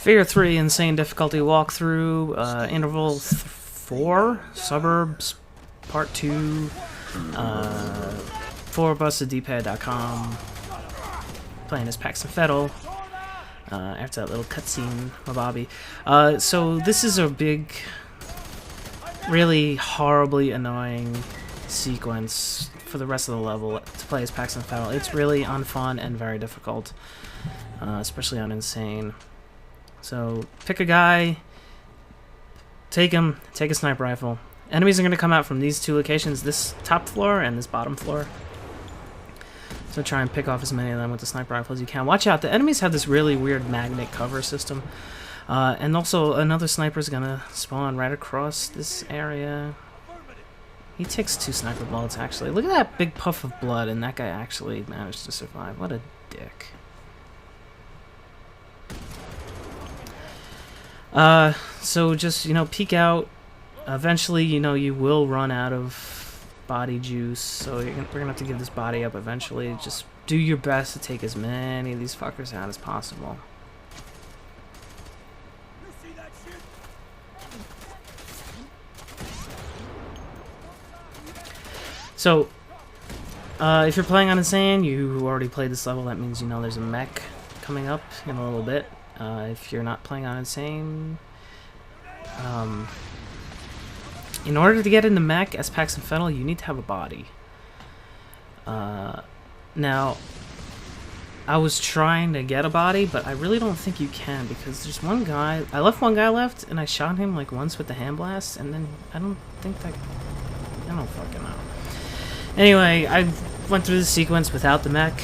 F.E.A.R 3 Insane Difficulty Walkthrough, Interval 4, Suburbs, Part 2, forbustedDpad.com, playing as Paxton Fettel, after that little cutscene, Mababi. So this is a big, really horribly annoying sequence for the rest of the level to play as Paxton Fettel. It's really unfun and very difficult, especially on Insane. So pick a guy, take him, take a sniper rifle. Enemies are going to come out from these two locations, this top floor and this bottom floor. So try and pick off as many of them with the sniper rifle as you can. Watch out, the enemies have this really weird magnet cover system. And also another sniper is going to spawn right across this area. He takes 2 sniper bullets actually. Look at that big puff of blood, and that guy actually managed to survive. What a dick. So just, you know, peek out. Eventually, you know, you will run out of body juice, so we're gonna have to give this body up eventually. Just do your best to take as many of these fuckers out as possible. So, if you're playing on Insane, you already played this level, that means you know there's a mech coming up in a little bit. If you're not playing on Insane, in order to get in the mech as Paxton Fettel, you need to have a body. Now, I was trying to get a body, but I really don't think you can, because there's one guy, I left one guy left, and I shot him like once with the hand blast, and then I don't fucking know. Anyway, I went through the sequence without the mech.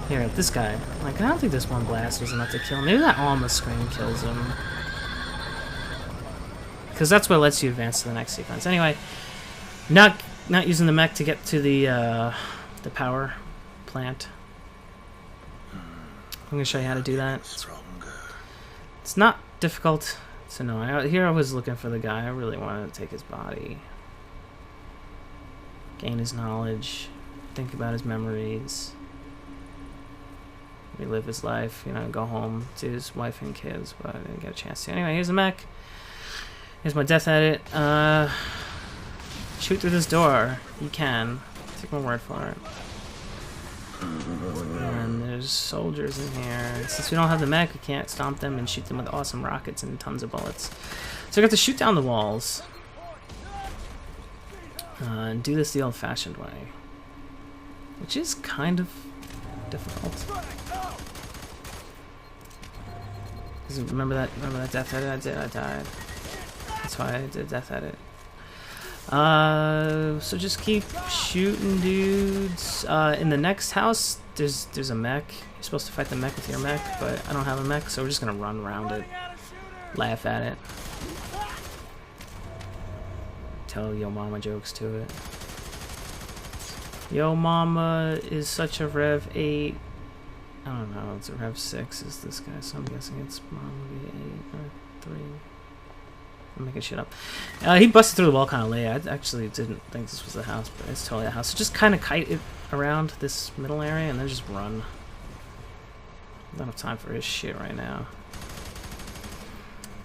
Here, this guy. Like, I don't think this one blast was enough to kill him. Maybe that Alma screen kills him. Because that's what lets you advance to the next sequence. Anyway, not using the mech to get to the power plant. I'm going to show you how to do that. It's not difficult to know. Here I was looking for the guy. I really wanted to take his body. Gain his knowledge. Think about his memories. Relive his life, you know, go home to his wife and kids, but I didn't get a chance to. Anyway, here's the mech. Here's my death edit. Shoot through this door. You can. Take my word for it. And there's soldiers in here. Since we don't have the mech, we can't stomp them and shoot them with awesome rockets and tons of bullets. So we have to shoot down the walls. And do this the old-fashioned way. Which is kind of difficult. Remember that death edit I did? I died. That's why I did death edit. So just keep shooting dudes. In the next house, there's a mech. You're supposed to fight the mech with your mech, but I don't have a mech, so we're just gonna run around it, laugh at it, tell yo mama jokes to it. Yo mama is such a Rev 8. I don't know, it's a Rev 6 is this guy, so I'm guessing it's probably 8 or 3. I'm making shit up. He busted through the wall kind of late. I actually didn't think this was the house, but it's totally the house. So just kind of kite it around this middle area and then just run. I don't have time for his shit right now.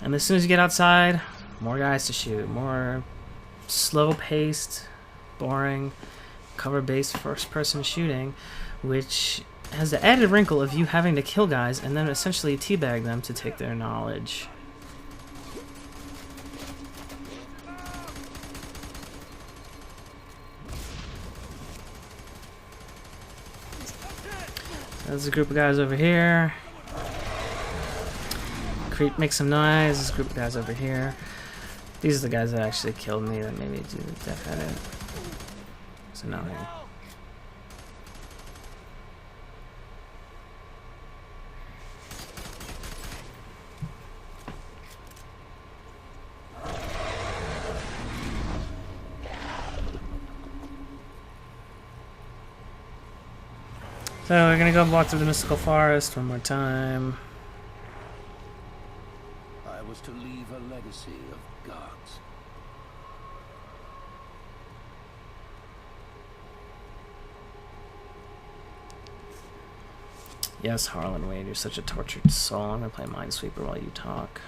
And as soon as you get outside, more guys to shoot. More slow-paced, boring, cover-based first-person shooting, which has the added wrinkle of you having to kill guys and then essentially teabag them to take their knowledge. There's a group of guys over here. Creep makes some noise. There's a group of guys over here. These are the guys that actually killed me that made me do the death edit. So now here. So we're gonna go walk through the mystical forest one more time. I was to leave a legacy of gods. Yes, Harlan Wade, you're such a tortured soul. I'm gonna play Minesweeper while you talk.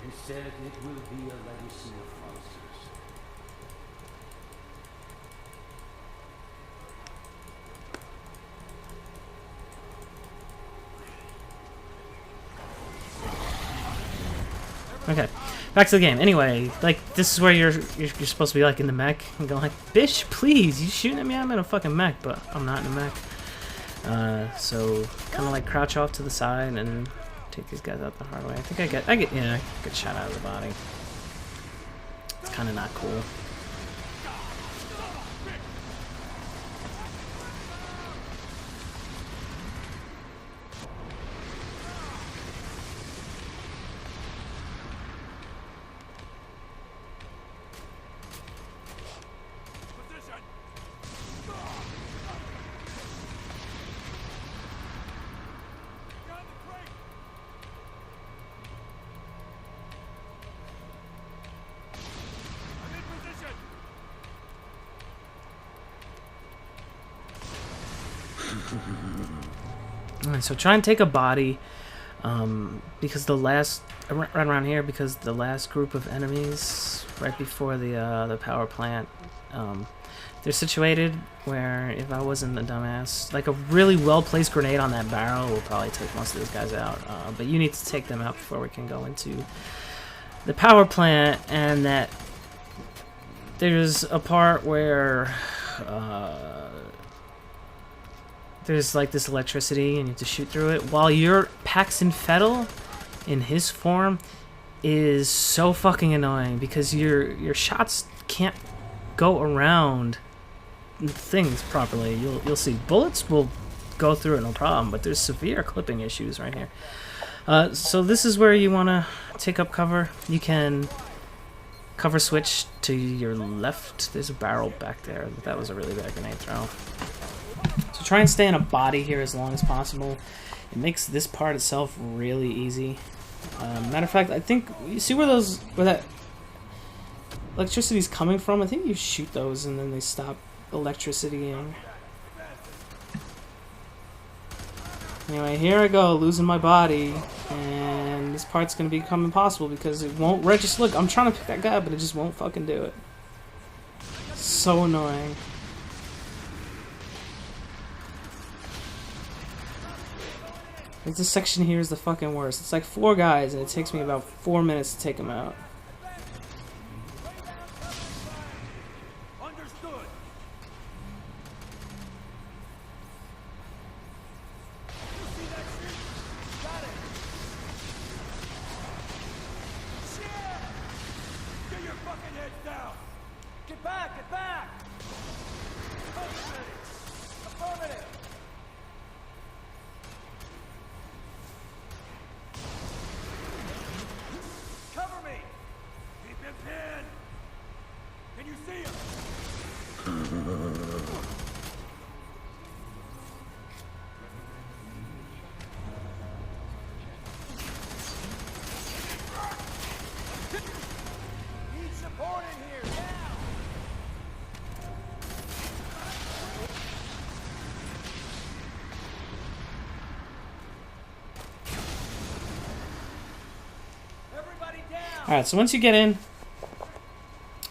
Instead, it will be a legacy of monsters. Okay, back to the game. Anyway, like this is where you're supposed to be like in the mech and go like, "Bitch, please, you shooting at me? I'm in a fucking mech, but I'm not in a mech." So kind of like crouch off to the side and take these guys out the hard way. I think I get shot out of the body. It's kind of not cool. Alright, so try and take a body, because the last right around here, because the last group of enemies right before the power plant, they're situated where if I wasn't a dumbass, like a really well placed grenade on that barrel will probably take most of those guys out. But you need to take them out before we can go into the power plant, and that there's a part where there's like this electricity and you have to shoot through it, while your Paxton Fettel in his form is so fucking annoying because your shots can't go around things properly. You'll see bullets will go through it no problem, but there's severe clipping issues right here. So this is where you want to take up cover. You can cover switch to your left. There's a barrel back there. That was a really bad grenade throw. So try and stay in a body here as long as possible. It makes this part itself really easy. Matter of fact, I think you see where that electricity's coming from. I think you shoot those and then they stop electricitying. Anyway, here I go, losing my body, and this part's gonna become impossible because it won't register. Look, I'm trying to pick that guy, but it just won't fucking do it. So annoying. Like, this section here is the fucking worst. It's like 4 guys, and it takes me about 4 minutes to take them out. Understood. You see that shit? Got it. Shit! Get your fucking heads down. Get back! Get back! Affirmative. Affirmative. Cover me! Keep him pinned! Can you see him? Need support in here, now! Everybody down! Alright, so once you get in,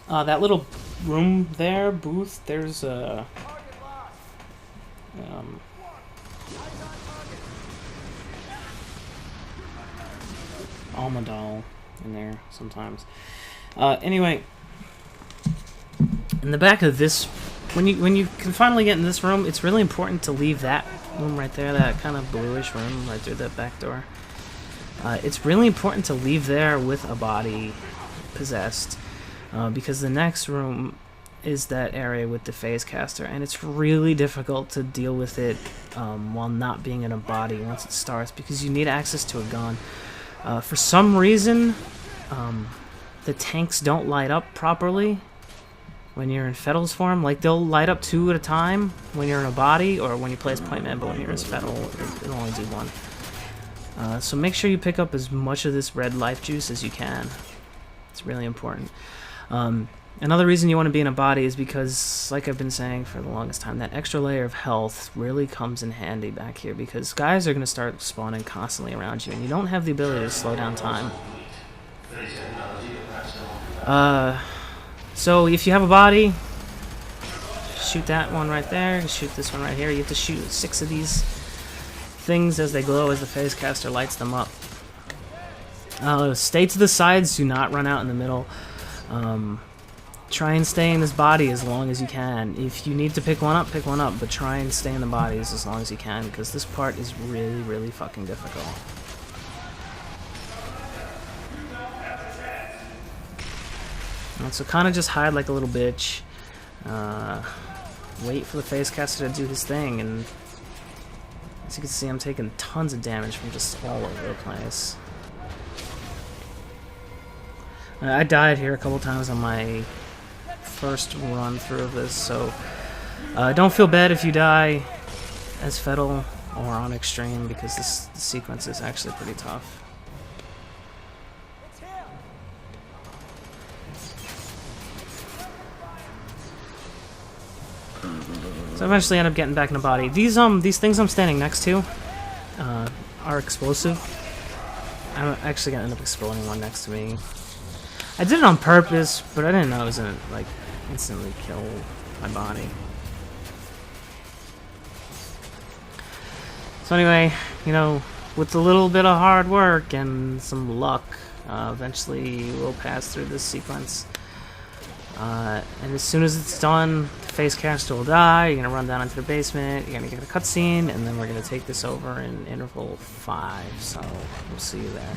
that little room there, booth, there's a Target locked. Eyes on target. Almadal in there sometimes. Anyway, in the back of this, when you can finally get in this room, it's really important to leave that room right there, that kind of bluish room right through that back door. It's really important to leave there with a body possessed, because the next room is that area with the phase caster, and it's really difficult to deal with it while not being in a body once it starts, because you need access to a gun. For some reason, the tanks don't light up properly when you're in Fettel's form. Like, they'll light up 2 at a time when you're in a body, or when you play as point man, but when you're as Fettel, it'll only do 1. So make sure you pick up as much of this red life juice as you can. It's really important. Another reason you want to be in a body is because, like I've been saying for the longest time, that extra layer of health really comes in handy back here, because guys are going to start spawning constantly around you, and you don't have the ability to slow down time. So if you have a body, shoot that one right there, shoot this one right here. You have to shoot 6 of these things as they glow as the phase caster lights them up. Stay to the sides, do not run out in the middle. Try and stay in this body as long as you can. If you need to pick one up, but try and stay in the bodies as long as you can, because this part is really, really fucking difficult. And so kind of just hide like a little bitch. Wait for the phase caster to do his thing, and as you can see, I'm taking tons of damage from just all over the place. I died here a couple times on my first run through of this, so don't feel bad if you die as Fettle or on Extreme, because this sequence is actually pretty tough. So I eventually end up getting back in the body. These things I'm standing next to are explosive. I'm actually gonna end up exploding one next to me. I did it on purpose, but I didn't know it was gonna like instantly kill my body. So anyway, you know, with a little bit of hard work and some luck, eventually we'll pass through this sequence. And as soon as it's done, the phase caster will die. You're gonna run down into the basement. You're gonna get a cutscene, and then we're gonna take this over in interval 5. So we'll see you there.